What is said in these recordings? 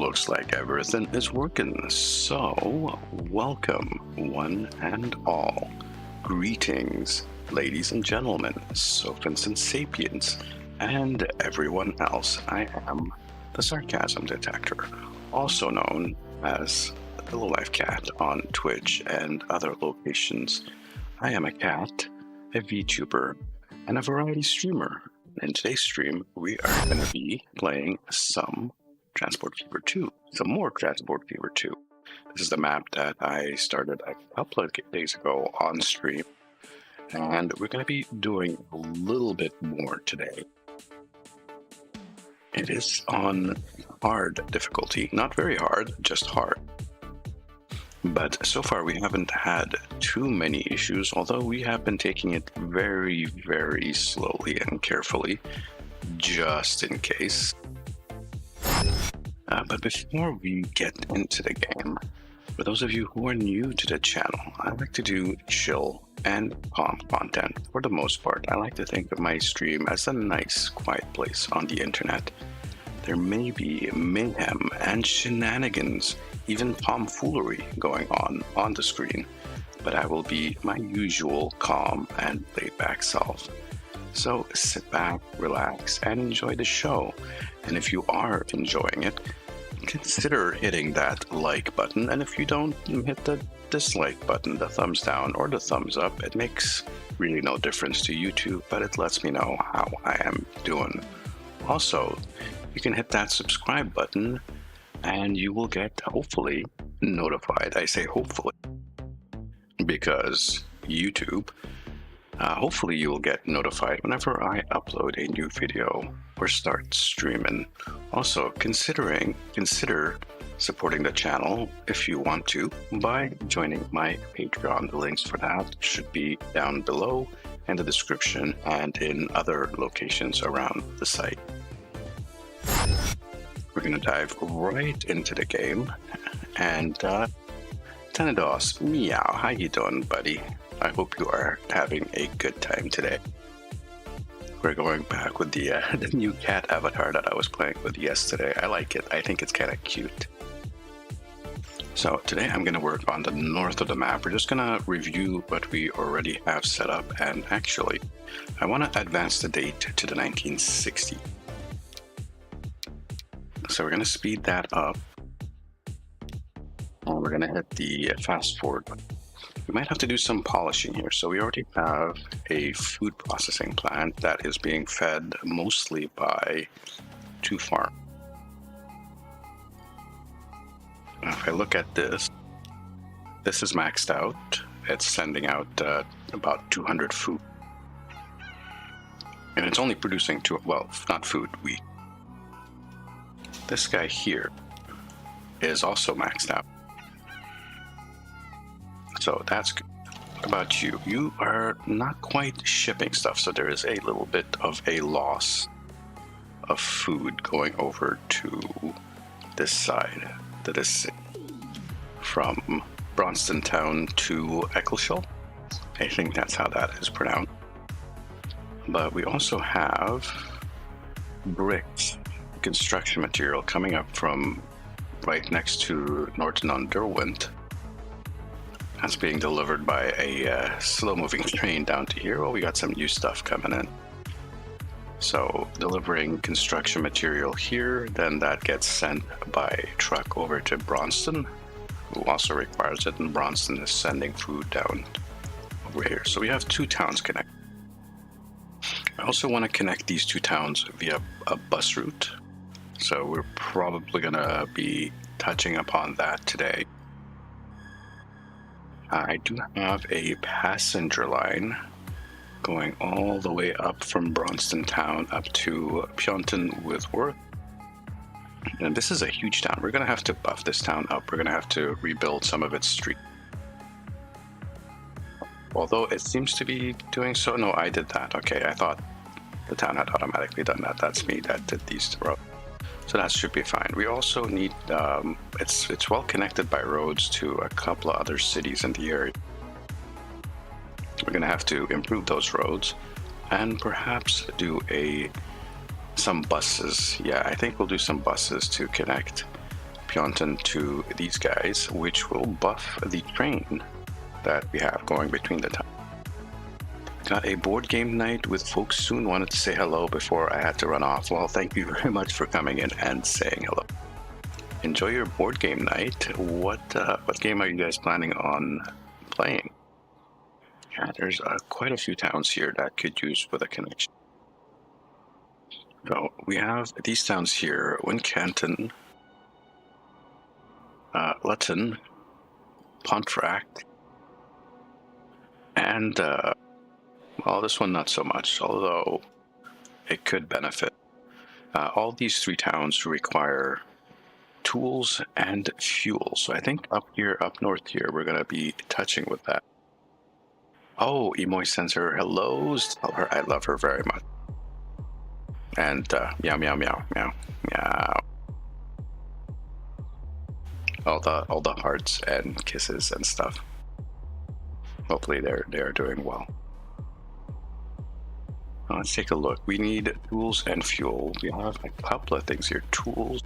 Looks like everything is working, so welcome one and all. Greetings, ladies and gentlemen, sophins and sapiens, and everyone else. I am the Sarcasm Detector, also known as the Low Life Cat on Twitch and other locations. I am a cat, a VTuber, and a variety streamer. In today's stream, we are going to be playing some Transport Fever 2, some more Transport Fever 2. This is the map that I started a couple of days ago on stream, and we're going to be doing a little bit more today. It is on hard difficulty, not very hard, just hard. But so far we haven't had too many issues, although we have been taking it very, very slowly and carefully, just in case. But before we get into the game, for those of you who are new to the channel, I like to do chill and calm content. For the most part, I like to think of my stream as a nice, quiet place on the internet. There may be mayhem and shenanigans, even tomfoolery going on the screen, but I will be my usual calm and laid-back self. So sit back, relax, and enjoy the show. And if you are enjoying it, consider hitting that like button. And if you don't, hit the dislike button, the thumbs down or the thumbs up. It makes really no difference to YouTube, but it lets me know how I am doing. Also, you can hit that subscribe button and you will get, hopefully, notified. I say hopefully, because YouTube, hopefully you will get notified whenever I upload a new video or start streaming. Also, consider supporting the channel if you want to by joining my Patreon. The links for that should be down below in the description and in other locations around the site. We're going to dive right into the game. And Tenedos, meow, how you doing, buddy? I hope you are having a good time today. We're going back with the new cat avatar that I was playing with yesterday. I like it. I think it's kind of cute. So today I'm going to work on the north of the map. We're just going to review what we already have set up. And actually, I want to advance the date to the 1960s. So we're going to speed that up. And we're going to hit the fast forward button. We might have to do some polishing here. So we already have a food processing plant that is being fed mostly by two farms. If I look at this, this is maxed out. It's sending out about 200 food. And it's only producing not food, wheat. This guy here is also maxed out. So that's good. What about you? You are not quite shipping stuff, so there is a little bit of a loss of food going over to this side, to this city, from Bronston Town to Eccleshall. I think that's how that is pronounced. But we also have bricks, construction material coming up from right next to Norton-on-Derwent. That's being delivered by a slow-moving train down to here. Well, we got some new stuff coming in. So delivering construction material here, then that gets sent by truck over to Bronston, who also requires it, and Bronston is sending food down over here. So we have two towns connected. I also want to connect these two towns via a bus route. So we're probably going to be touching upon that today. I do have a passenger line going all the way up from Bronston Town up to Pionton with Worth. And this is a huge town. We're going to have to buff this town up. We're going to have to rebuild some of its streets. Although it seems to be doing so. No, I did that. Okay, I thought the town had automatically done that. That's me that did these roads. So that should be fine. We also need, it's well connected by roads to a couple of other cities in the area. We're going to have to improve those roads and perhaps do some buses. Yeah, I think we'll do some buses to connect Pionton to these guys, which will buff the train that we have going between the towns. Got a board game night with folks soon. Wanted to say hello before I had to run off. Well, thank you very much for coming in and saying hello. Enjoy your board game night. What game are you guys planning on playing? Yeah, there's quite a few towns here that could use with a connection. So we have these towns here: Wincanton, Luton, Pontefract, and well, this one not so much, although it could benefit. All these three towns require tools and fuel. So I think up north here, we're going to be touching with that. Oh, Emoy sends her hellos. Tell her I love her very much. And meow, meow, meow, meow, meow. All the hearts and kisses and stuff. Hopefully they're doing well. Let's take a look. We need tools and fuel. We have a couple of things here. Tools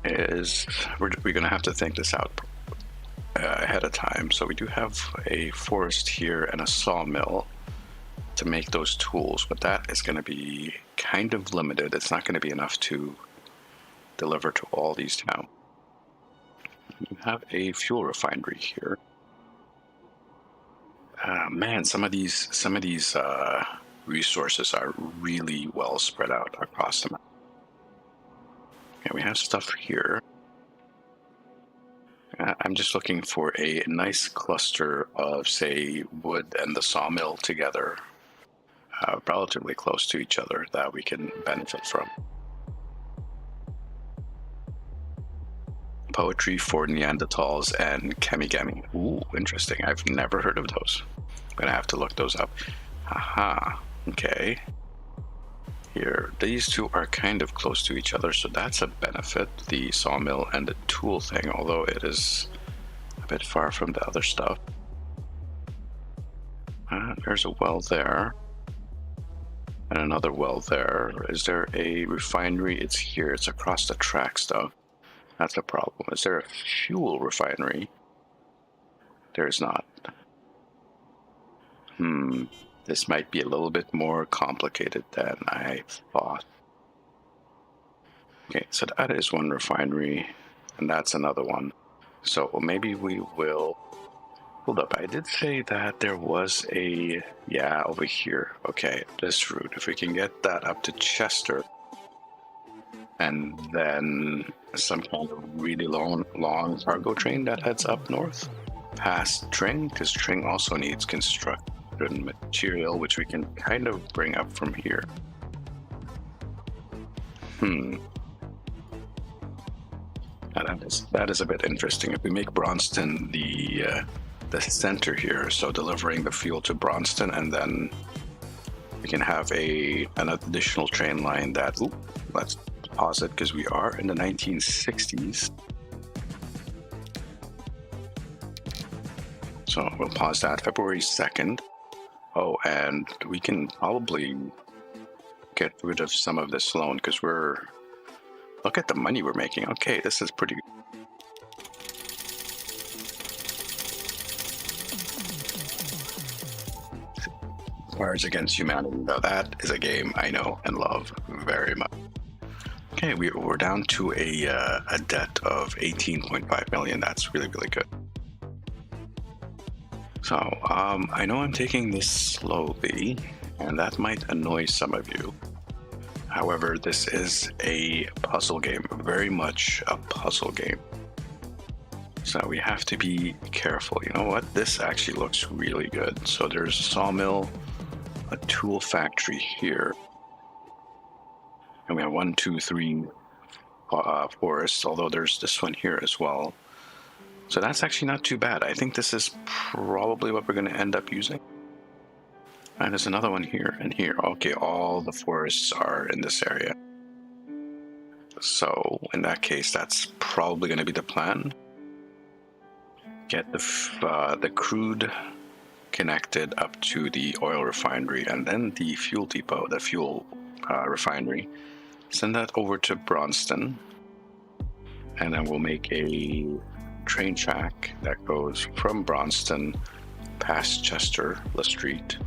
is we're going to have to think this out ahead of time. So we do have a forest here and a sawmill to make those tools, but that is going to be kind of limited. It's not going to be enough to deliver to all these towns. We have a fuel refinery here. Man, some of these resources are really well spread out across the map. Okay, we have stuff here. I'm just looking for a nice cluster of, say, wood and the sawmill together, relatively close to each other, that we can benefit from. Poetry for Neanderthals and Kemigami. Ooh, interesting. I've never heard of those. I'm gonna have to look those up. Aha, okay. Here, these two are kind of close to each other, so that's a benefit, the sawmill and the tool thing, although it is a bit far from the other stuff. There's a well there. And another well there. Is there a refinery? It's here, it's across the track stuff. That's a problem. Is there a fuel refinery? There is not. This might be a little bit more complicated than I thought. Okay, so that is one refinery, and that's another one. So maybe we will... Hold up, I did say that there was a... Yeah, over here. Okay, this route. If we can get that up to Chester, and then some kind of really long cargo train that heads up north past Tring, because Tring also needs construction material, which we can kind of bring up from here. That is a bit interesting. If we make Braunston the center here, so delivering the fuel to Braunston, and then we can have an additional train line that... let's pause it because we are in the 1960s. So we'll pause that. February 2nd. Oh, and we can probably get rid of some of this loan because look at the money we're making. Okay, this is pretty good. Cards Against Humanity. Now that is a game I know and love very much. Okay, we're down to a debt of 18.5 million. That's really, really good. So, I know I'm taking this slowly, and that might annoy some of you. However, this is a puzzle game, very much a puzzle game. So we have to be careful. You know what? This actually looks really good. So there's a sawmill, a tool factory here. And we have 1, 2, 3 forests, although there's this one here as well. So that's actually not too bad. I think this is probably what we're going to end up using. And there's another one here and here. Okay, all the forests are in this area. So in that case, that's probably going to be the plan. Get the crude connected up to the oil refinery, and then the fuel depot, the fuel refinery. Send that over to Braunston. and then we'll make a train track that goes from Braunston past Chester, the street,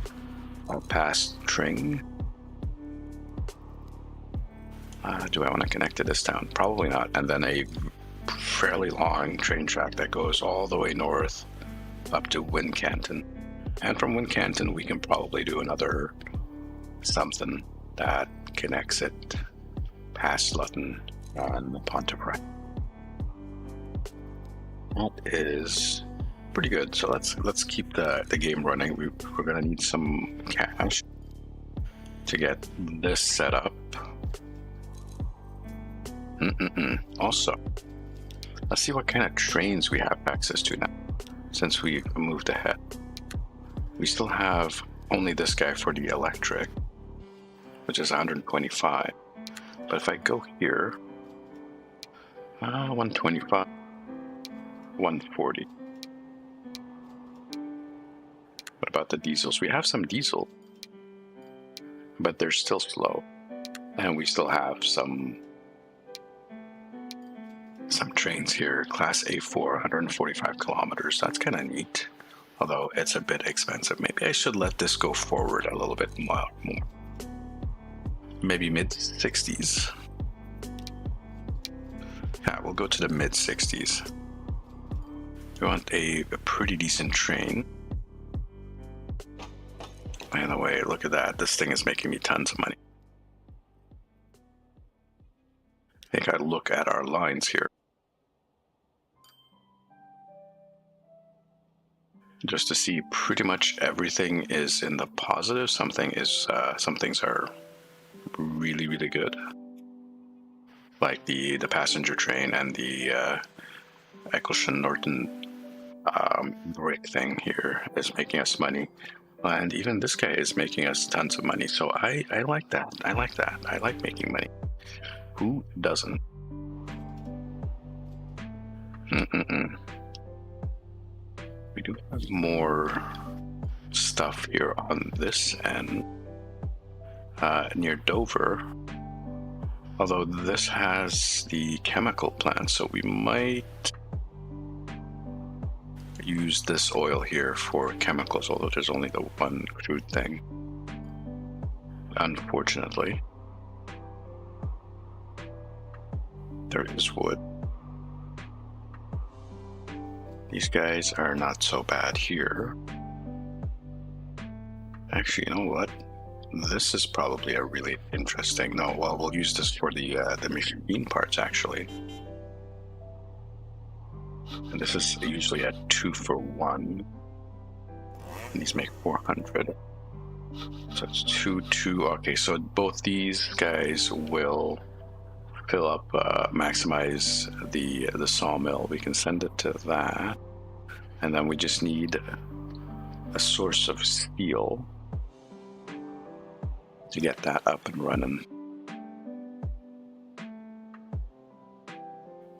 past Tring. Do I want to connect to this town? Probably not. And then a fairly long train track that goes all the way north up to Wincanton. And from Wincanton, we can probably do another something that connects it past Lutton and Pontefract. That is pretty good. So let's keep the game running. We're gonna need some cash to get this set up. Also, let's see what kind of trains we have access to now, since we moved ahead. We still have only this guy for the electric, which is 125. But if I go here, 125, 140. What about the diesels? We have some diesel, but they're still slow. And we still have some trains here. Class A4, 145 kilometers. That's kind of neat, although it's a bit expensive. Maybe I should let this go forward a little bit more. Maybe mid-60s. Yeah, we'll go to the mid-60s. We want a pretty decent train. By the way, look at that. This thing is making me tons of money. I think I'd look at our lines here, just to see pretty much everything is in the positive. Some things are really, really good, like the passenger train and the Eccleston Norton brick thing here is making us money, and even this guy is making us tons of money. So I like that. I like making money. Who doesn't? We do have more stuff here on this end, near Dover. Although this has the chemical plant, so we might use this oil here for chemicals, although there's only the one crude thing, unfortunately. There is wood. These guys are not so bad here. Actually, you know what? This is probably a really interesting. No, well, we'll use this for the machine parts, actually. And this is usually a 2-for-1. And these make 400. So it's 2. Okay, so both these guys will fill up, maximize the sawmill. We can send it to that, and then we just need a source of steel to get that up and running.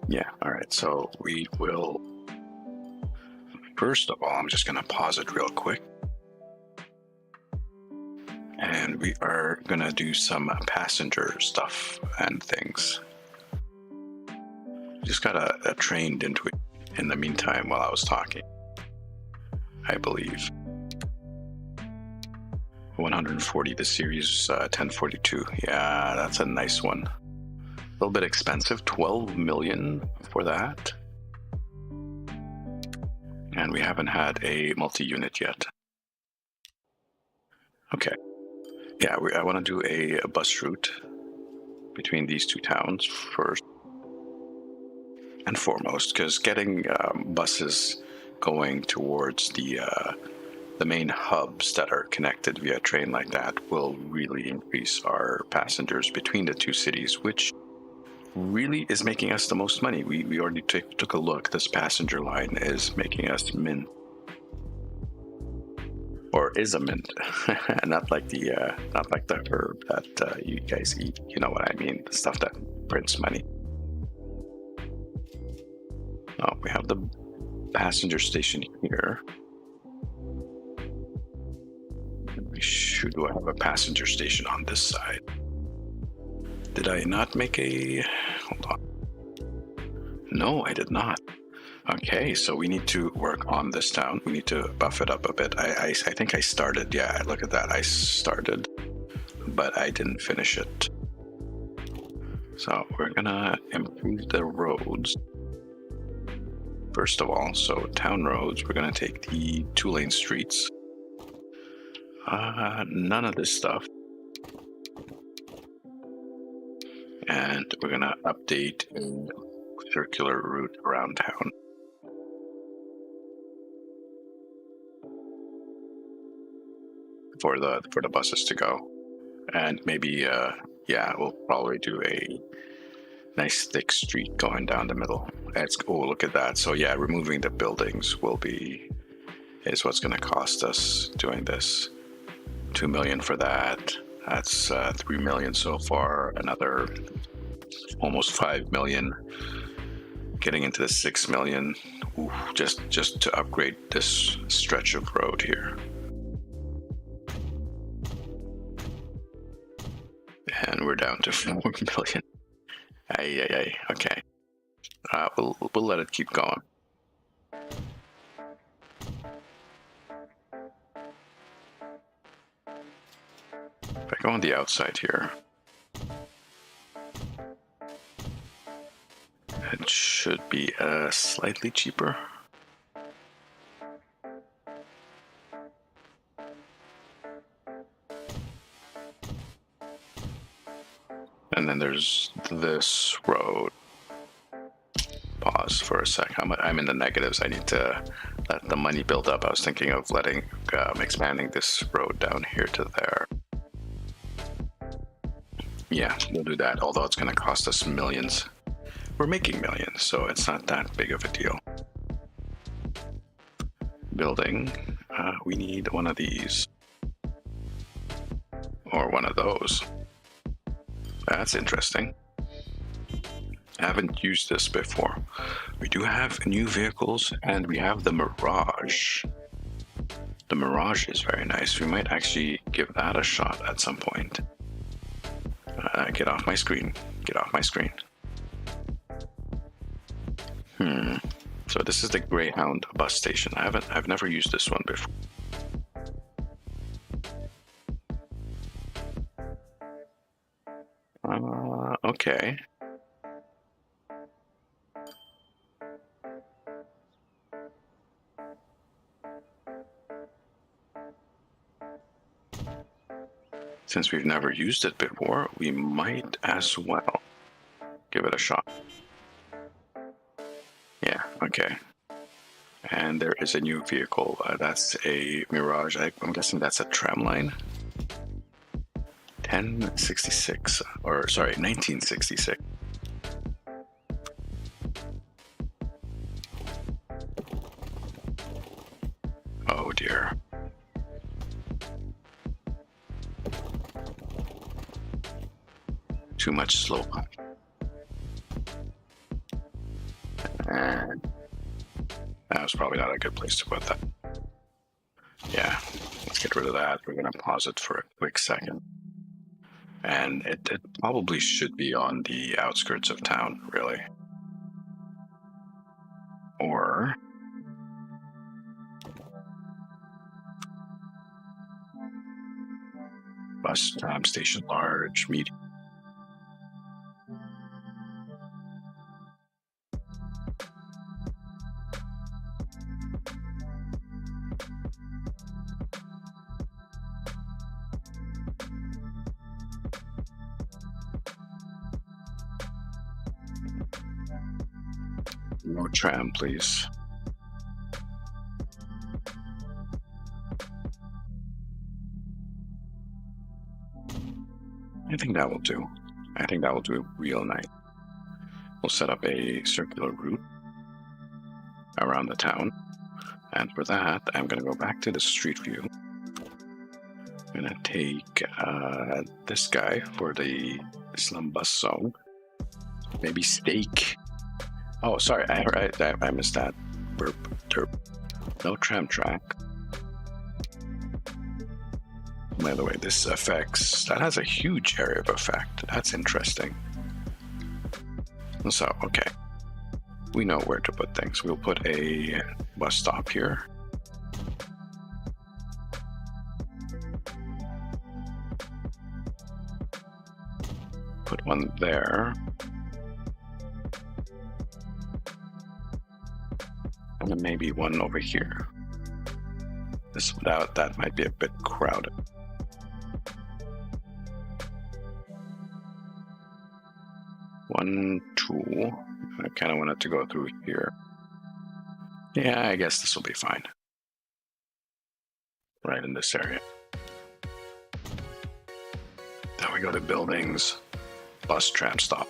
Yeah, all right, so we will, first of all, I'm just gonna pause it real quick, and we are gonna do some passenger stuff and things. Just got a trained into it in the meantime while I was talking, I believe. 140, the series 1042. Yeah, that's a nice one. A little bit expensive, 12 million for that. And we haven't had a multi-unit yet. Okay. Yeah, I want to do a bus route between these two towns first and foremost, because getting buses going towards the main hubs that are connected via train like that will really increase our passengers between the two cities, which really is making us the most money. We already took a look. This passenger line is making us mint. Or is a mint, not like the herb that you guys eat. You know what I mean? The stuff that prints money. Oh, we have the passenger station here. We should have a passenger station on this side. Did I not make a? Hold on. No, I did not. Okay, so we need to work on this town. We need to buff it up a bit. I think I started. Yeah, look at that. I started, but I didn't finish it. So we're gonna improve the roads. First of all, so town roads, we're gonna take the 2-lane streets. None of this stuff. And we're gonna update a circular route around town. For the buses to go. And maybe yeah, we'll probably do a nice thick street going down the middle. Oh, look at that. So yeah, removing the buildings is what's going to cost us doing this. 2 million for that. That's 3 million so far. Another almost 5 million. Getting into the 6 million. Ooh, just to upgrade this stretch of road here. And we're down to 4 million. Ay. Okay. We'll let it keep going. If I go on the outside here, it should be slightly cheaper. And then there's this road. Pause for a sec. I'm in the negatives. I need to let the money build up. I was thinking of expanding this road down here to there. Yeah, we'll do that. Although it's going to cost us millions. We're making millions, so it's not that big of a deal. Building. We need one of these. Or one of those. That's interesting. I haven't used this before. We do have new vehicles, and we have the Mirage. The Mirage is very nice. We might actually give that a shot at some point. Get off my screen. Get off my screen. So this is the Greyhound Bus Station. I've never used this one before. Okay. Since we've never used it before, we might as well give it a shot. Yeah, okay. And there is a new vehicle. That's a Mirage. I'm guessing that's a tramline. 1066, or sorry, 1966. Oh dear. Too much slope. And that was probably not a good place to put that. Yeah, let's get rid of that. We're going to pause it for a quick second. And it probably should be on the outskirts of town, really. Or bus station, large, medium. No tram, please. I think that will do. I think that will do real nice. We'll set up a circular route around the town. And for that, I'm going to go back to the street view. I'm going to take this guy for the slum bus zone. Maybe steak. Oh, sorry, I missed that. No tram track. By the way, this affects, that has a huge area of effect. That's interesting. So, okay. we know where to put things. We'll put a bus stop here. Put one there. And then maybe one over here. This without that might be a bit crowded. One, two. I kind of wanted to go through here. Yeah, I guess this will be fine. Right in this area. Then we go to buildings, bus, tram stop.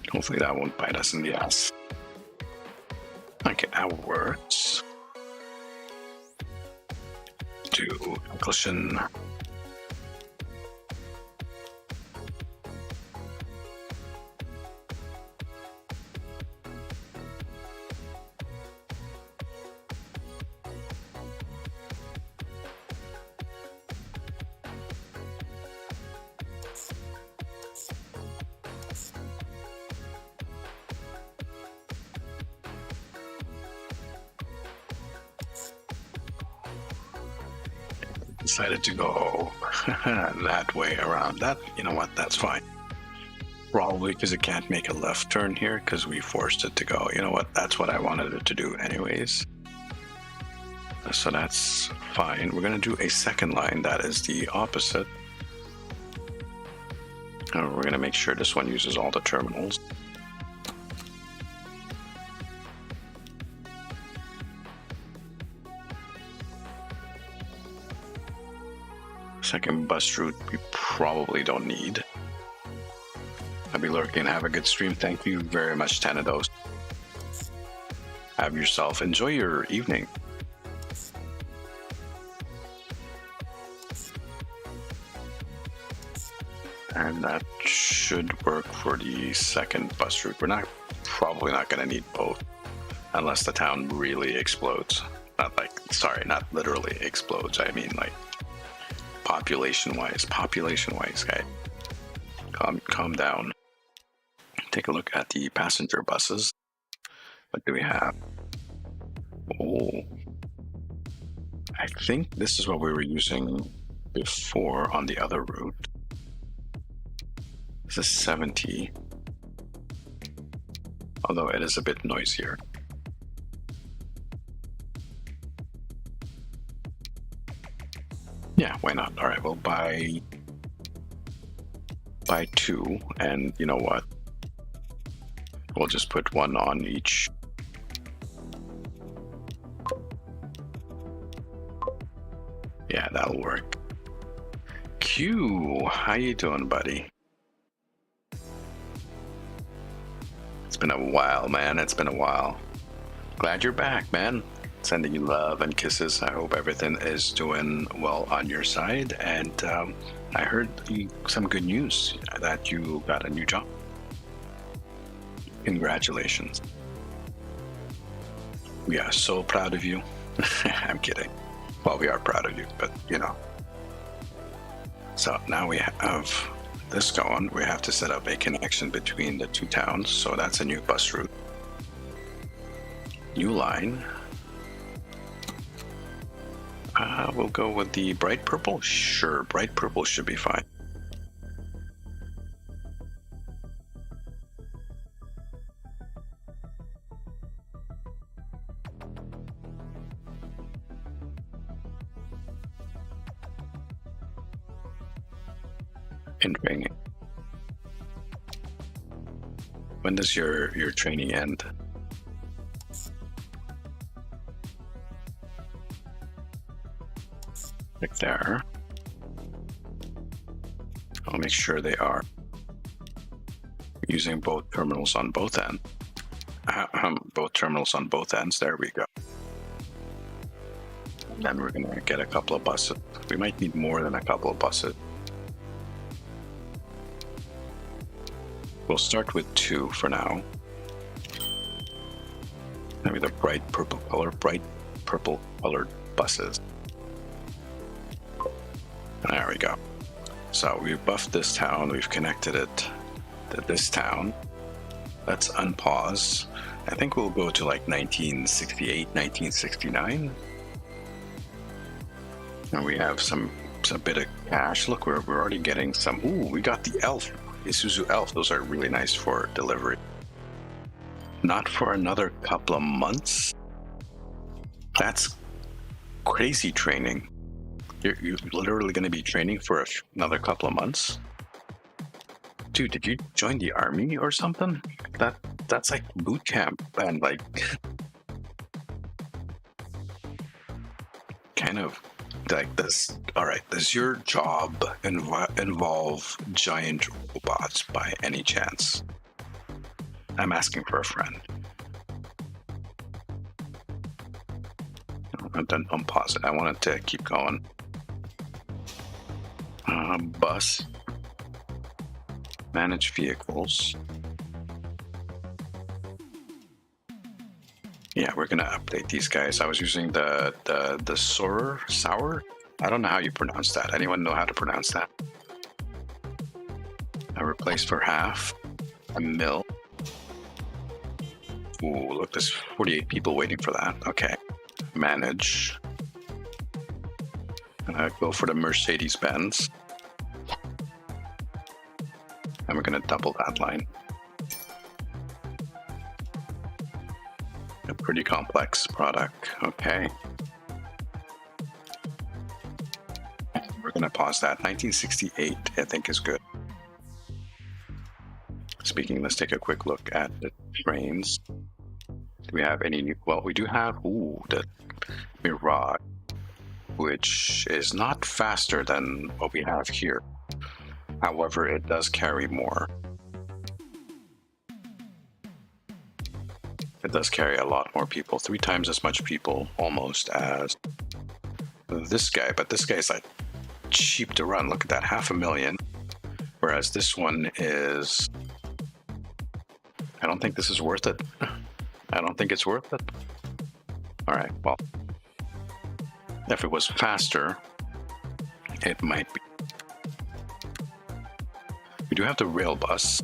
Hopefully that won't bite us in the ass. Okay, that works. Do cushion. Decided to go that way around. That, you know what, that's fine. Probably because it can't make a left turn here because we forced it to go. You know what, that's what I wanted it to do anyways. So that's fine. We're going to do a second line that is the opposite. We're going to make sure this one uses all the terminals. Second bus route we probably don't need. I'll be lurking. Have a good stream. Thank you very much, Tanados. Have yourself. Enjoy your evening. And that should work for the second bus route. We're probably not going to need both unless the town really explodes. Not literally explodes. I mean like population-wise, guy. Calm down. Take a look at the passenger buses. What do we have? Oh, I think this is what we were using before on the other route. This is 70, although it is a bit noisier. Yeah, why not? All right, we'll buy two, and you know what? We'll just put one on each. Yeah, that'll work. Q, how you doing, buddy? It's been a while, man. It's been a while. Glad you're back, man. Sending you love and kisses. I hope everything is doing well on your side. And I heard some good news that you got a new job. Congratulations. We are so proud of you. I'm kidding. Well, we are proud of you, but you know. So now we have this going. We have to set up a connection between the two towns. So that's a new bus route. New line. We'll go with the bright purple. Sure, bright purple should be fine. Entering. When does your training end? Right there. I'll make sure they are using both terminals on both ends. Both terminals on both ends. There we go. And then we're gonna get a couple of buses. We might need more than a couple of buses. We'll start with 2 for now. Maybe the bright purple colored buses. There we go. So we've buffed this town, we've connected it to this town. Let's unpause. I think we'll go to like 1968, 1969. And we have some bit of cash. Look, we're already getting some. Ooh, we got the elf, Isuzu elf. Those are really nice for delivery. Not for another couple of months. That's crazy training. You're literally going to be training for another couple of months. Dude, did you join the army or something? That's like boot camp and like kind of like this. All right, does your job involve giant robots by any chance? I'm asking for a friend. Then unpause it. I wanted to keep going. Bus. Manage vehicles. Yeah, we're gonna update these guys. I was using the sour. I don't know how you pronounce that. Anyone know how to pronounce that? I replaced for half. A mill. Ooh, look, there's 48 people waiting for that. Okay. Manage. Go for the Mercedes-Benz. And we're going to double that line. A pretty complex product. Okay. We're going to pause that. 1968, I think, is good. Speaking, let's take a quick look at the trains. Do we have any new? Well, we do have, the Mirage, which is not faster than what we have here. However, it does carry more. It does carry a lot more people, 3 times as much people almost as this guy, but this guy's like cheap to run. Look at that, 500,000. Whereas this one is, I don't think this is worth it. I don't think it's worth it. All right, well, if it was faster, it might be. We do have the rail bus.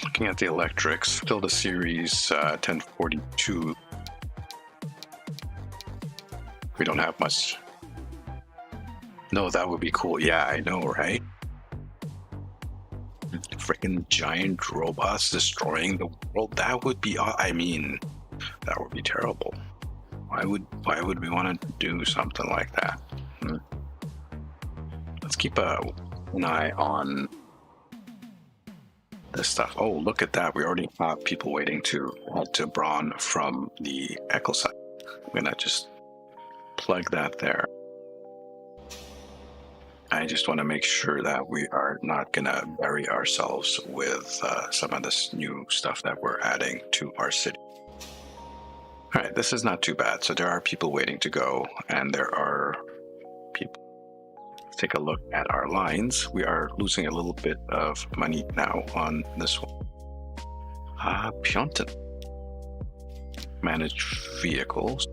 Looking at the electrics, still the series 1042. We don't have much. No, that would be cool. Yeah, I know, right? Freaking giant robots destroying the world. That would be, I mean, that would be terrible. Why would we want to do something like that? Let's keep an eye on this stuff. Oh, look at that. We already have people waiting to head to Braun from the Echo site. I'm gonna just plug that there. I just want to make sure that we are not gonna bury ourselves with some of this new stuff that we're adding to our city. All right, this is not too bad. So there are people waiting to go, and there are people. Let's take a look at our lines. We are losing a little bit of money now on this one. Pyeongtaek. Manage vehicles.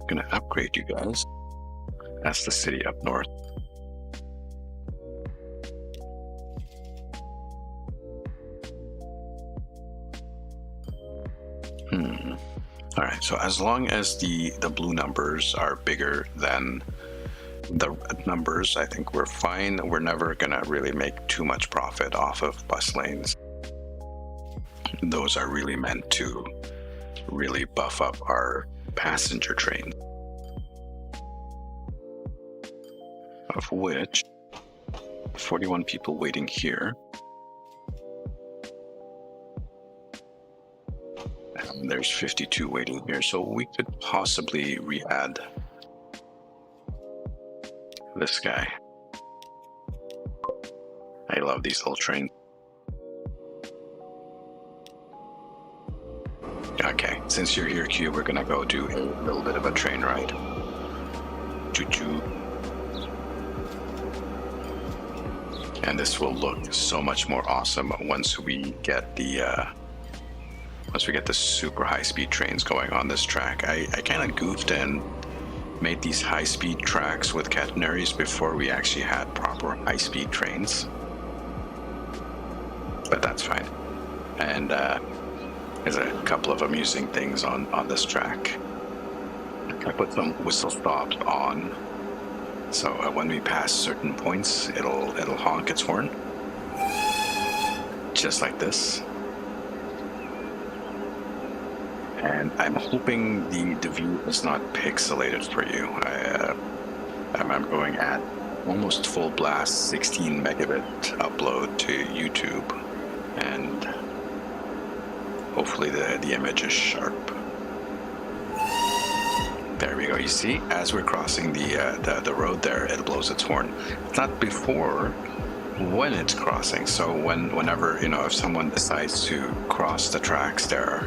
Gonna upgrade you guys. That's the city up north. All right, so as long as the blue numbers are bigger than the red numbers, I think we're fine. We're never gonna really make too much profit off of bus lanes. Those are really meant to really buff up our passenger train, of which 41 people waiting here. And there's 52 waiting here, so we could possibly re-add this guy. I love these little trains. Okay, since you're here, Q, we're gonna go do a little bit of a train ride. Choo-choo. And this will look so much more awesome once we get the super high-speed trains going on this track. I kind of goofed and made these high-speed tracks with catenaries before we actually had proper high-speed trains. But that's fine. And there's a couple of amusing things on this track. I put some whistle stops on, so when we pass certain points, it'll honk its horn, just like this. And I'm hoping the view is not pixelated for you. I'm going at almost full blast, 16 megabit upload to YouTube, and hopefully the image is sharp. There we go. You see, as we're crossing the road there, it blows its horn. It's not before, when it's crossing. So whenever, if someone decides to cross the tracks there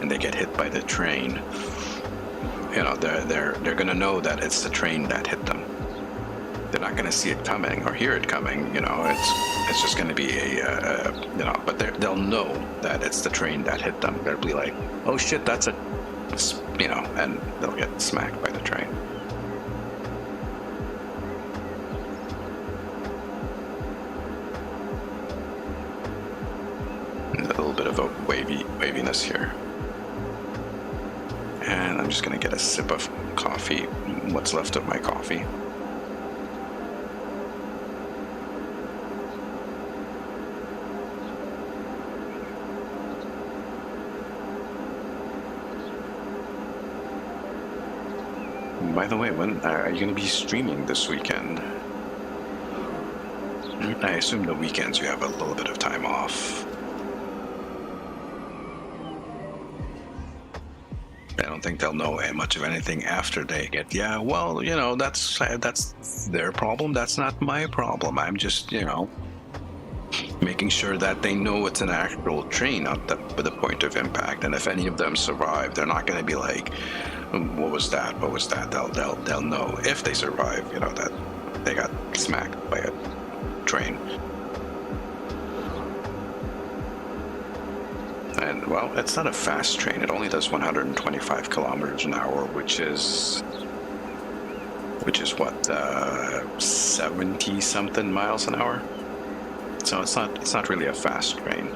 and they get hit by the train, they're gonna know that it's the train that hit them. They're not gonna see it coming or hear it coming. It's just gonna be but they'll know that it's the train that hit them. They'll be like, oh shit, that's and they'll get smacked by the train. A little bit of a waviness here. And I'm just gonna get a sip of coffee, what's left of my coffee. By the way, when are you going to be streaming this weekend? I assume the weekends you have a little bit of time off. I don't think they'll know much of anything after they get. Yeah, well, that's their problem. That's not my problem. I'm just, making sure that they know it's an actual train at the point of impact. And if any of them survive, they're not going to be like, what was that? They'll know if they survive, that they got smacked by a train. And well, it's not a fast train. It only does 125 kilometers an hour, which is what, 70 something miles an hour. So it's not really a fast train.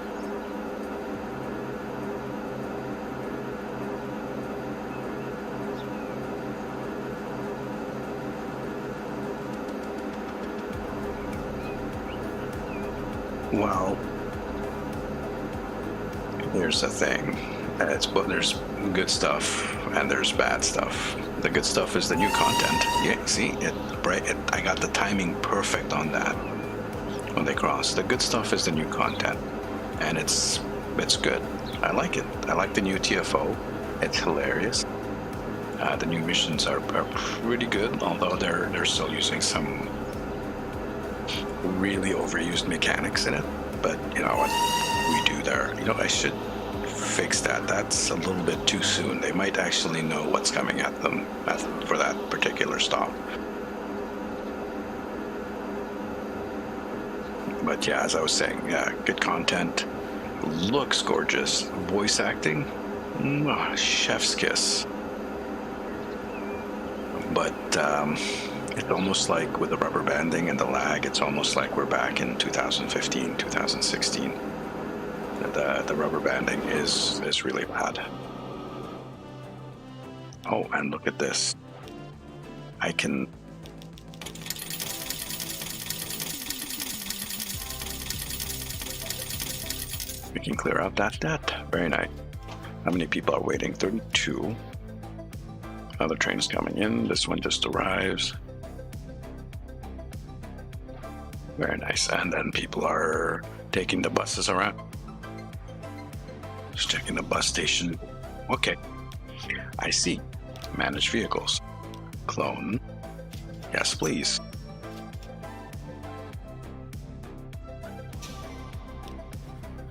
Well, here's the thing. There's good stuff and there's bad stuff. The good stuff is the new content. Yeah, see, I got the timing perfect on that when they cross. The good stuff is the new content, and it's good. I like it. I like the new TFO. It's hilarious. The new missions are pretty good, although they're still using some really overused mechanics in it. But you know what we do there, I should fix that. That's a little bit too soon. They might actually know what's coming at them for that particular stop. But yeah, as I was saying, yeah, good content, looks gorgeous, voice acting, chef's kiss. But it's almost like with the rubber banding and the lag, it's almost like we're back in 2015, 2016. The rubber banding is really bad. Oh, and look at this. We can clear out that debt. Very nice. How many people are waiting? 32. Another train is coming in. This one just arrives. Very nice. And then people are taking the buses around. Just checking the bus station. Okay. I see. Manage vehicles. Clone. Yes, please.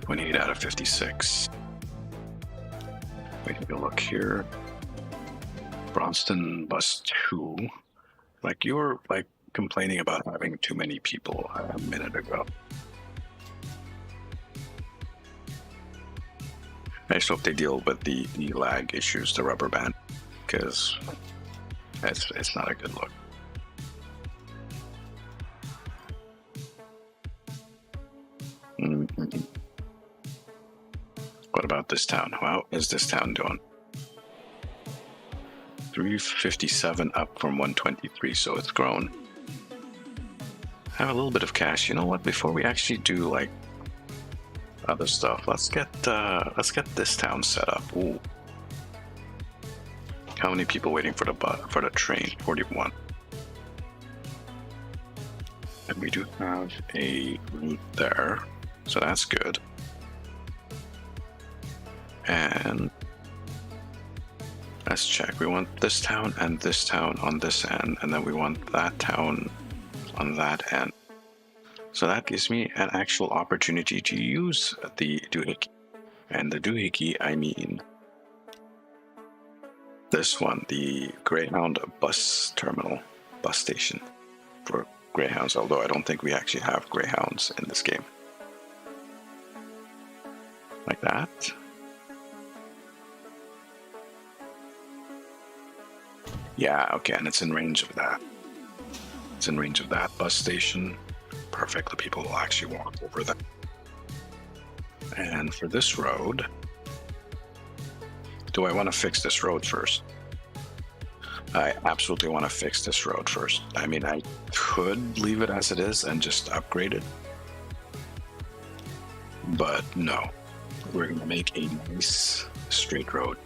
$28 out of 56. We take a look here. Bronston Bus 2. Like, you're like complaining about having too many people a minute ago. I just hope they deal with the lag issues, the rubber band, because it's not a good look. Mm-hmm. What about this town? How is this town doing? 357 up from 123, so it's grown. I have a little bit of cash. You know what? Before we actually do like other stuff, let's get this town set up. Ooh. How many people waiting for the train? 41. And we do have a route there, so that's good. And let's check. We want this town and this town on this end, and then we want that town on that end. So that gives me an actual opportunity to use the doohickey. And the doohickey, I mean this one, the Greyhound Bus Station for Greyhounds, although I don't think we actually have Greyhounds in this game. Like that. Yeah, okay, and it's in range of that. It's in range of that bus station. Perfect, the people will actually walk over that. And for this road, do I want to fix this road first? I absolutely want to fix this road first. I mean, I could leave it as it is and just upgrade it. But no, we're going to make a nice straight road.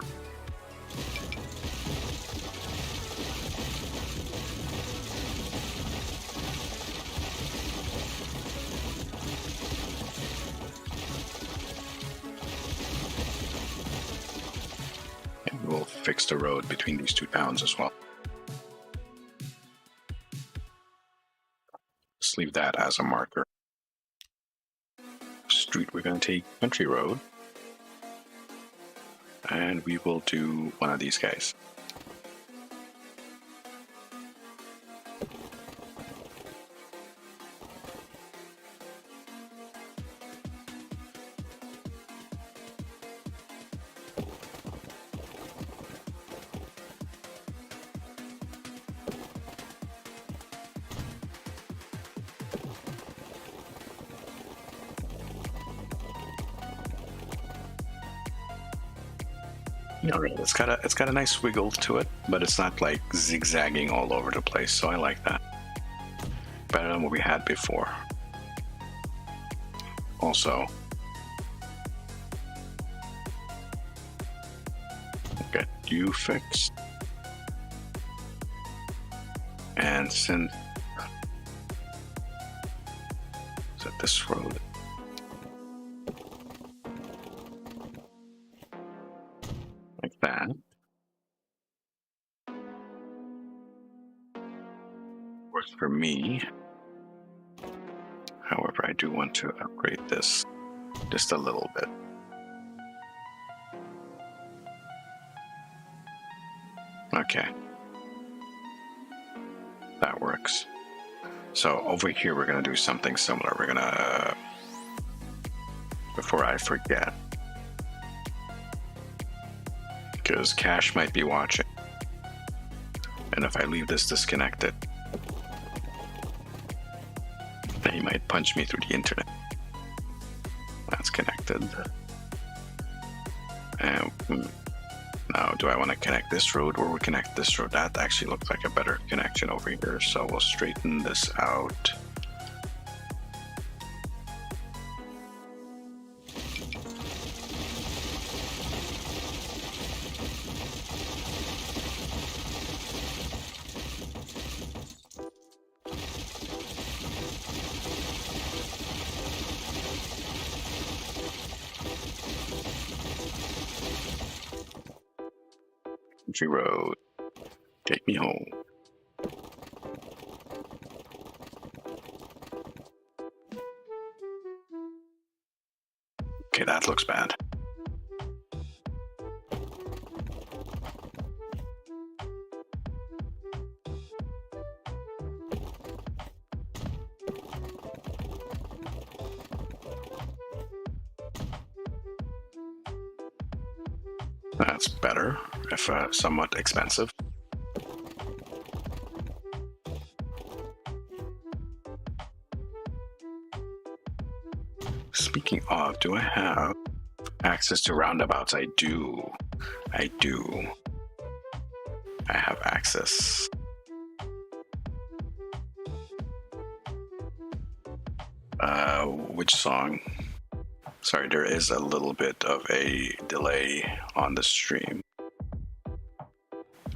We'll fix the road between these two towns as well. Let's leave that as a marker. Street, we're going to take Country Road. And we will do one of these guys. Alright, it's got a nice wiggle to it, but it's not like zigzagging all over the place, so I like that. Better than what we had before. Also, get you fixed. And send set this road. Like that. Works for me. However, I do want to upgrade this just a little bit. Okay. That works. So over here, we're going to do something similar. We're going to, before I forget, because Cash might be watching. And if I leave this disconnected, he might punch me through the internet. That's connected. And now, do I want to connect this road or we connect this road? That actually looks like a better connection over here. So we'll straighten this out. Country Road, take me home. Okay, that looks bad. That's better, if somewhat expensive. Speaking of, do I have access to roundabouts? I do. I do. I have access. Which song? Sorry, there is a little bit of a delay on the stream.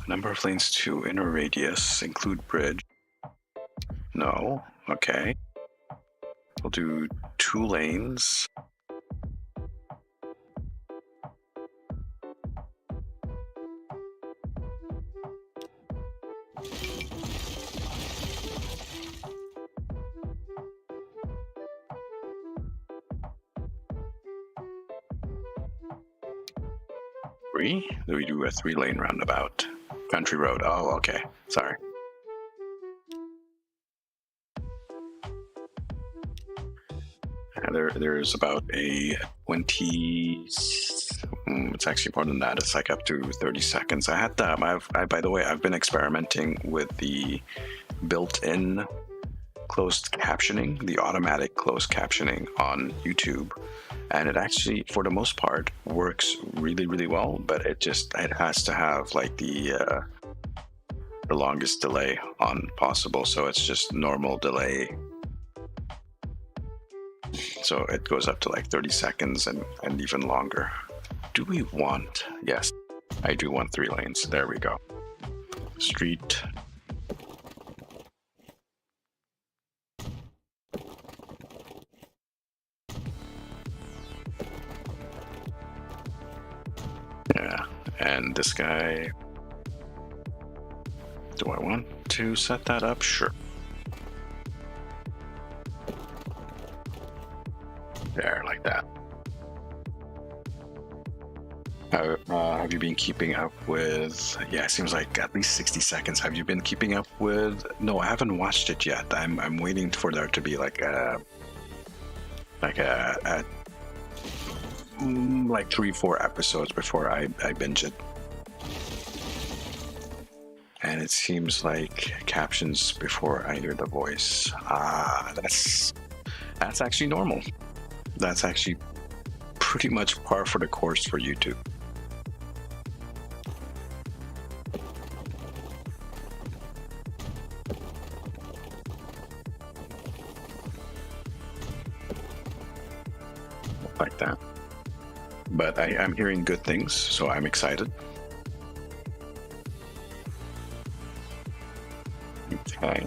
Number of lanes to inner radius, include bridge. No, okay. We'll do 2 lanes. Do we do a 3-lane roundabout? Country road. Oh, okay. Sorry. There's about a 20. It's actually more than that. It's like up to 30 seconds. I had that. By the way, I've been experimenting with the built-in closed captioning, the automatic closed captioning on YouTube, and it actually, for the most part, works really, really well. But it has to have like the longest delay on possible, so it's just normal delay. So it goes up to like 30 seconds and even longer. Do we want? Yes, I do want 3 lanes. There we go. Street. Yeah, and this guy. Do I want to set that up? Sure. There, like that. Have you been keeping up with? Yeah, it seems like at least 60 seconds. Have you been keeping up with? No, I haven't watched it yet. I'm waiting for there to be like 3-4 episodes before I binge it. And it seems like captions before I hear the voice. That's actually normal. That's actually pretty much par for the course for YouTube. Like that. But I'm hearing good things, so I'm excited. Okay.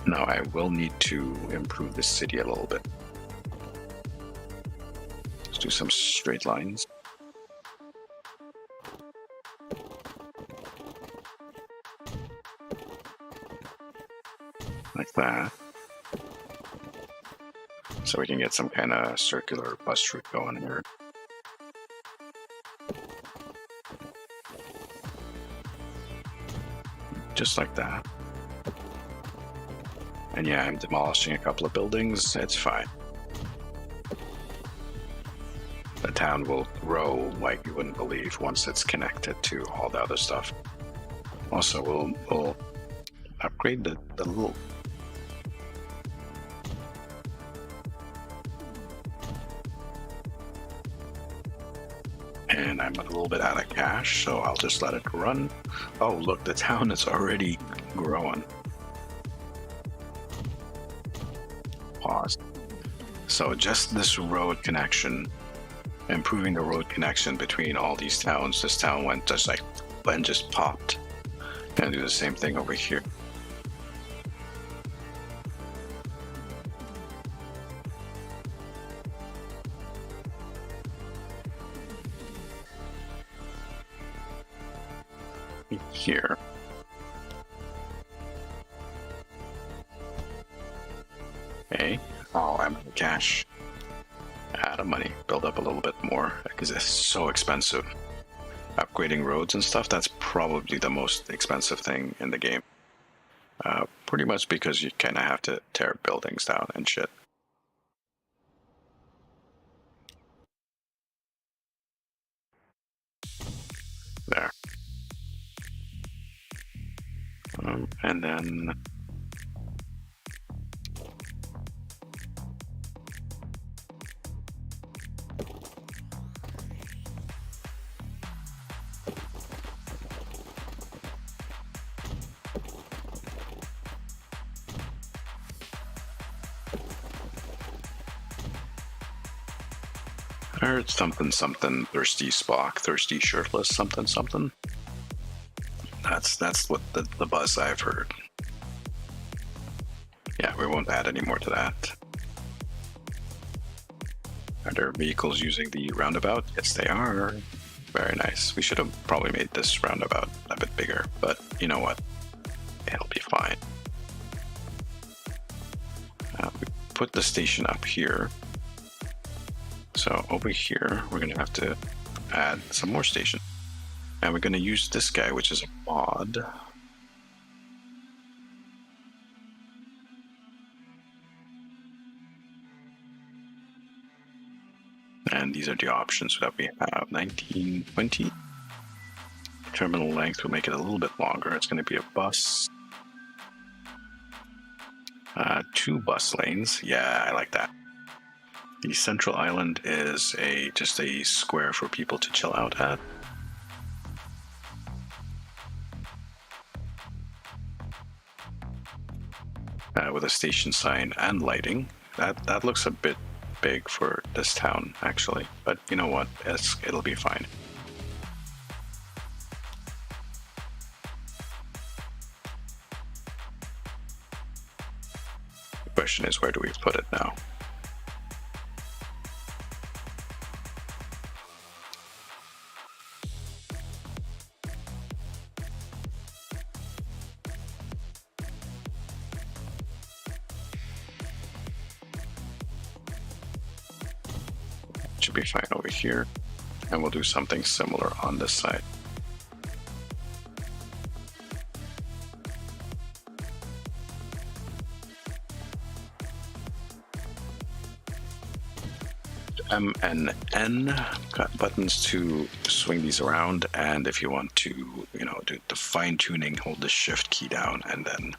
Now I will need to improve this city a little bit. Let's do some straight lines. Like that. So we can get some kind of circular bus route going here. Just like that. And yeah, I'm demolishing a couple of buildings. It's fine. The town will grow like you wouldn't believe once it's connected to all the other stuff. Also, we'll upgrade the little... And I'm a little bit out of cash, so I'll just let it run. Oh, look, the town is already growing. Pause. So just this road connection, improving the road connection between all these towns. This town went just like, and just popped. Gonna do the same thing over here. Here. Okay. Oh, I'm out of cash. Out of money. Build up a little bit more because it's so expensive. Upgrading roads and stuff, that's probably the most expensive thing in the game. Pretty much because you kind of have to tear buildings down and shit. There. And then I heard something, thirsty Spock, thirsty shirtless, something. That's what the buzz I've heard. Yeah, we won't add any more to that. Are there vehicles using the roundabout? Yes, they are. Very nice. We should have probably made this roundabout a bit bigger, but you know what? It'll be fine. We put the station up here. So over here, we're going to have to add some more station. And we're going to use this guy, which is a mod. And these are the options that we have. 19, 20. Terminal length will make it a little bit longer. It's going to be a bus. 2 bus lanes. Yeah, I like that. The central island is just a square for people to chill out at. With a station sign and lighting. That looks a bit big for this town, actually. But you know what? It'll be fine. The question is, where do we put it now? Should be fine over here, and we'll do something similar on this side. M and N got buttons to swing these around, and if you want to, do the fine tuning, hold the shift key down and then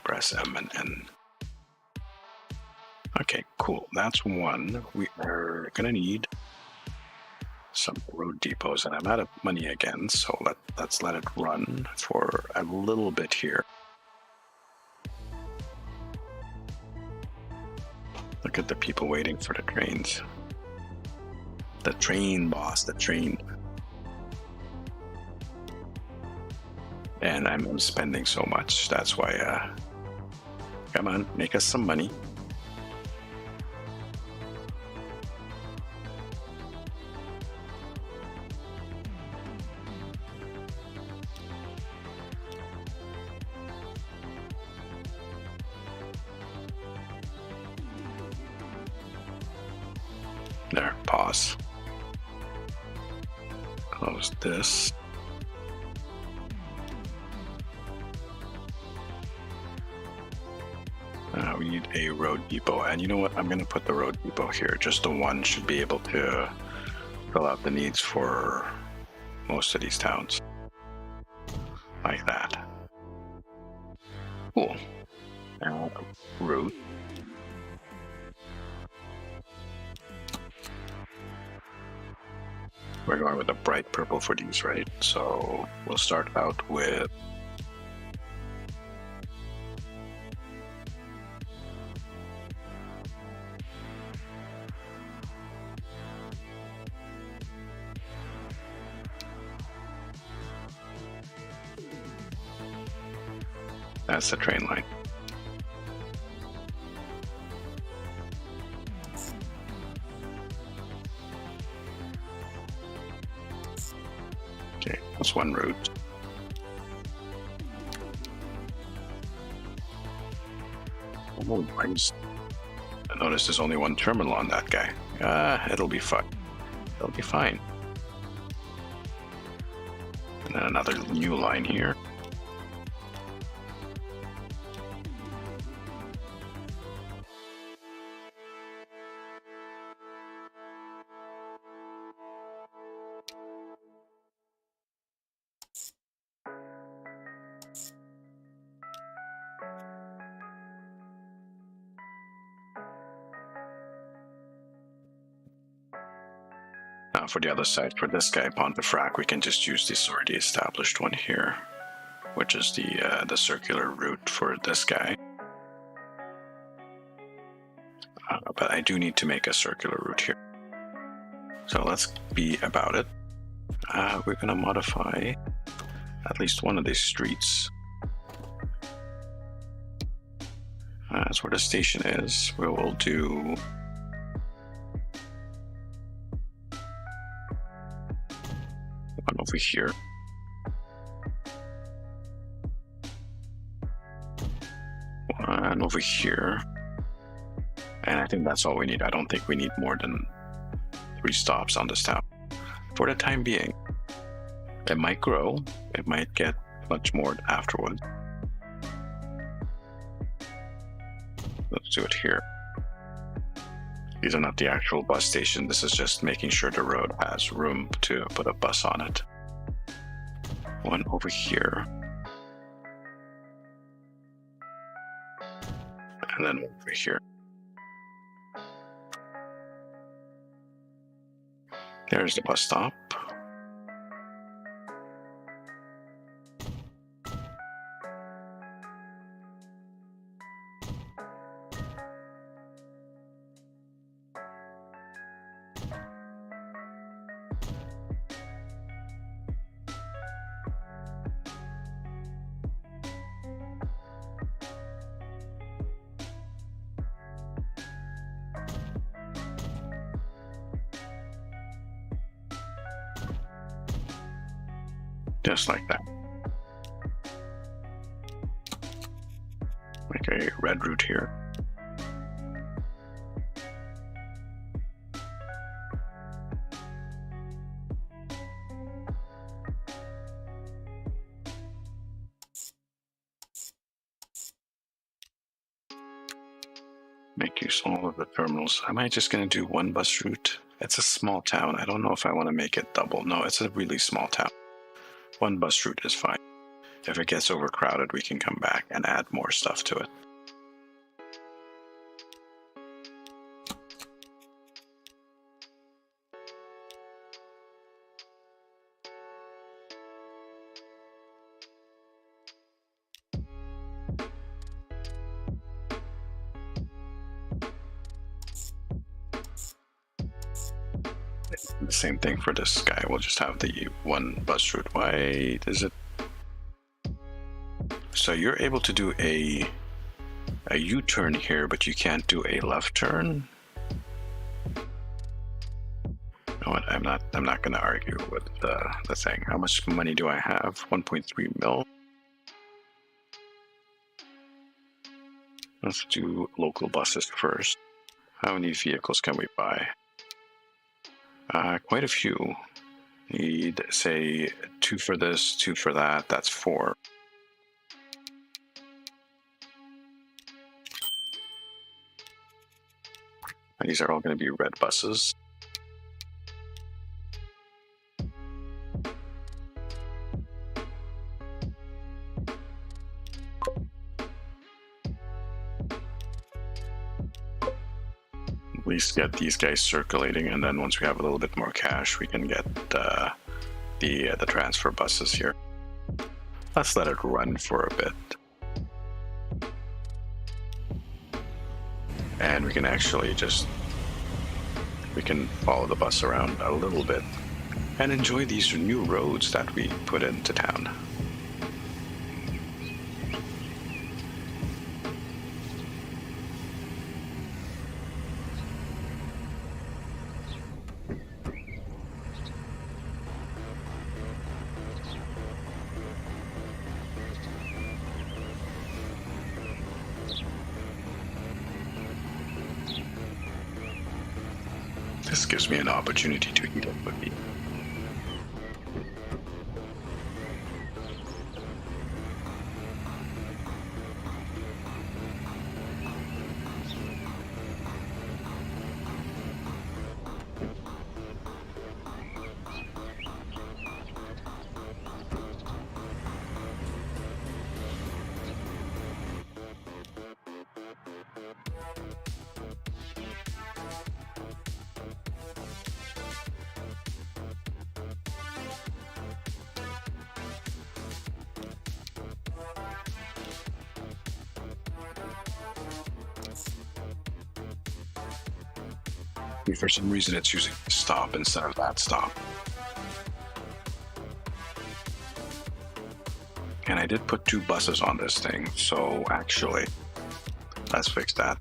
press M and N. Okay, cool. That's one. We are gonna need some road depots, and I'm out of money again, so let's let it run for a little bit here. Look at the people waiting for the trains. The train, boss, the train. And I'm spending so much. That's why, come on, make us some money. There, pause. Close this. We need a road depot, and you know what? I'm going to put the road depot here. Just the one should be able to fill out the needs for most of these towns. Like that. Cool. Now, route. We're going with a bright purple for these, right? So we'll start out with that's the train line. Okay, that's one route. Oh, I noticed there's only one terminal on that guy. It'll be fine. It'll be fine. And then another new line here. For the other side, for this guy, Pontefract, we can just use this already established one here, which is the circular route for this guy. But I do need to make a circular route here. So let's be about it. We're going to modify at least one of these streets. That's where the station is. We will do one over here. One over here. And I think that's all we need. I don't think we need more than 3 stops on this town. For the time being, it might grow. It might get much more afterwards. Let's do it here. These are not the actual bus station. This is just making sure the road has room to put a bus on it. One over here. And then one over here. There's the bus stop. Just like that. Make a red route here. Make use of all of the terminals. Am I just going to do one bus route? It's a small town. I don't know if I want to make it double. No, it's a really small town. One bus route is fine. If it gets overcrowded, we can come back and add more stuff to it. The same thing for this guy. We'll just have the one bus route. Why is it? So you're able to do a U-turn here, but you can't do a left turn. You know what? I'm not going to argue with the thing. How much money do I have? 1.3 mil. Let's do local buses first. How many vehicles can we buy? Quite a few. Need, say, 2 for this, 2 for that. That's 4. And these are all going to be red buses. At least get these guys circulating, and then once we have a little bit more cash, we can get the transfer buses here. Let's let it run for a bit, and we can actually we can follow the bus around a little bit and enjoy these new roads that we put into town. This gives me an opportunity to eat a cookie. For some reason, it's using stop instead of that stop. And I did put 2 buses on this thing, so actually, let's fix that.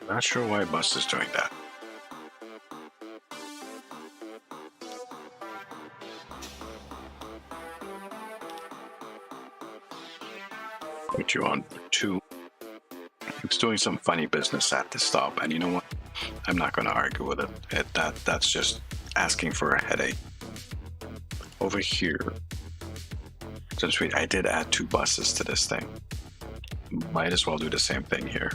Not sure why bus is doing that. Put you on 2. It's doing some funny business at the stop, and you know what? I'm not going to argue with it. That's just asking for a headache. Over here, since I did add 2 buses to this thing, might as well do the same thing here.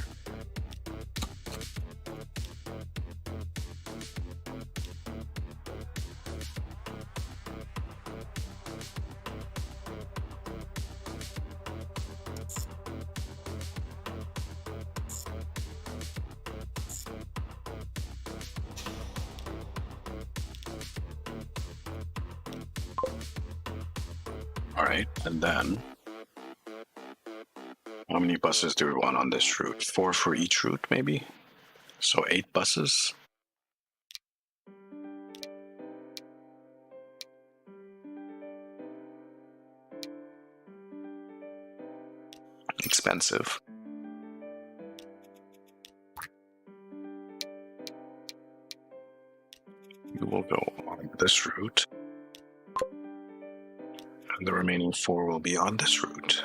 All right, and then how many buses do we want on this route? 4 for each route, maybe? So 8 buses. Expensive. We will go on this route. And the remaining 4 will be on this route.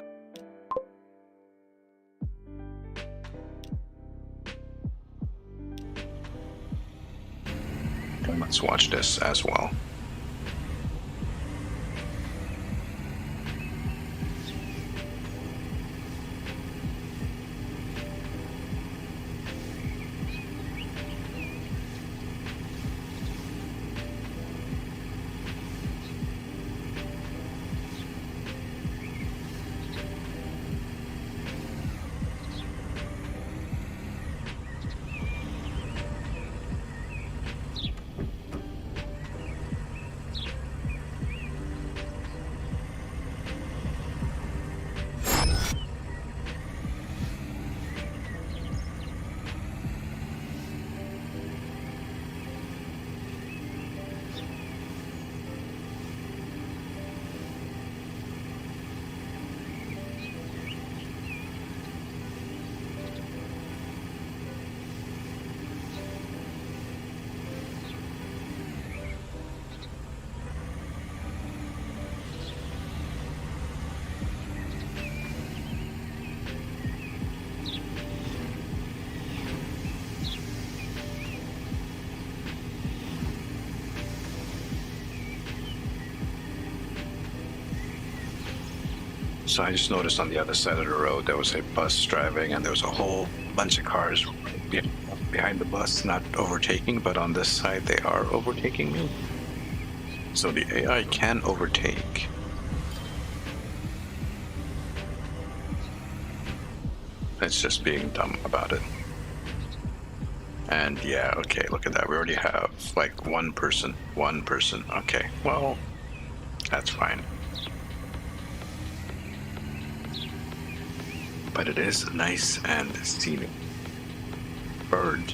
And let's watch this as well. So I just noticed on the other side of the road there was a bus driving, and there was a whole bunch of cars behind the bus, not overtaking, but on this side they are overtaking me. So the AI can overtake. It's just being dumb about it. And yeah, okay, look at that. We already have like one person. Okay, well, that's fine. But it is nice and scenic. Bird.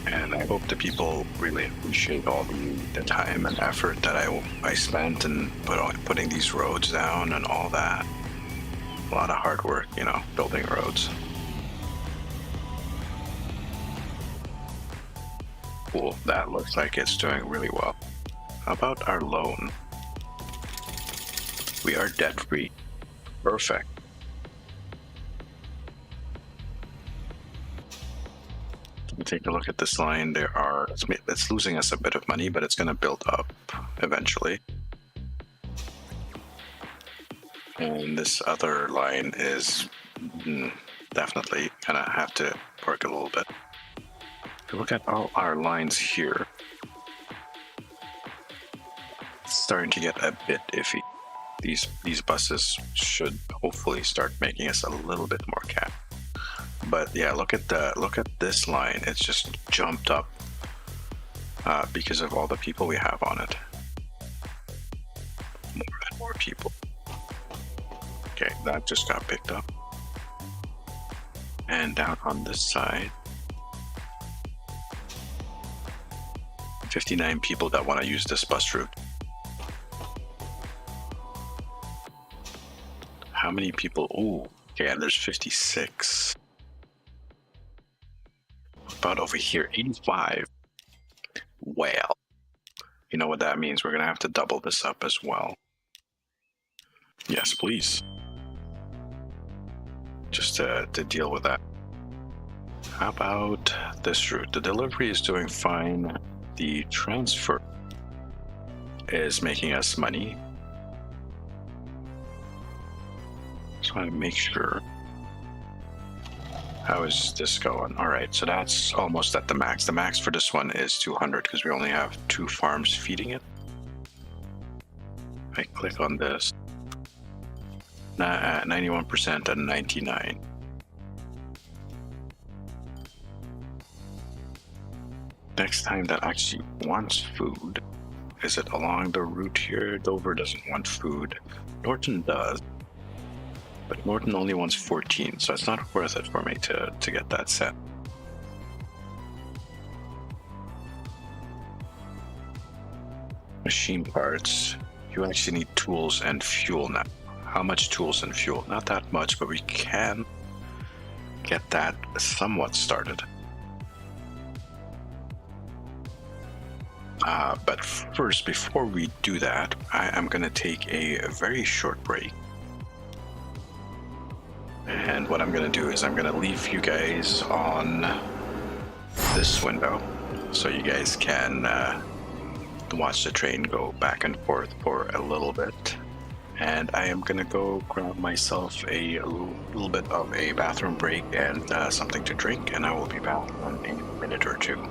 And I hope the people really appreciate all the time and effort that I spent in putting these roads down and all that. A lot of hard work, you know, building roads. Cool. That looks like it's doing really well. How about our loan? We are debt free. Perfect. Take a look at this line. It's losing us a bit of money, but it's going to build up eventually. And this other line is definitely gonna have to work a little bit. If you look at all our lines here, it's starting to get a bit iffy. These buses should hopefully start making us a little bit more cash. But yeah, look at this line. It's just jumped up because of all the people we have on it. More and more people. Okay, that just got picked up. And down on this side, 59 people that want to use this bus route. How many people? Oh, okay, and there's 56. About over here, 85. Well, you know what that means. We're going to have to double this up as well. Yes, please. Just to deal with that. How about this route? The delivery is doing fine. The transfer is making us money. Just want to make sure. How is this going? All right, so that's almost at the max. The max for this one is 200 because we only have 2 farms feeding it. I click on this. 91% and 99. Next time that actually wants food, is it along the route here? Dover doesn't want food. Norton does. But Norton only wants 14, so it's not worth it for me to get that set. Machine parts. You actually need tools and fuel now. How much tools and fuel? Not that much, but we can get that somewhat started. But first, before we do that, I am going to take a very short break. And what I'm going to do is I'm going to leave you guys on this window so you guys can watch the train go back and forth for a little bit. And I am going to go grab myself a little bit of a bathroom break and something to drink, and I will be back in a minute or two.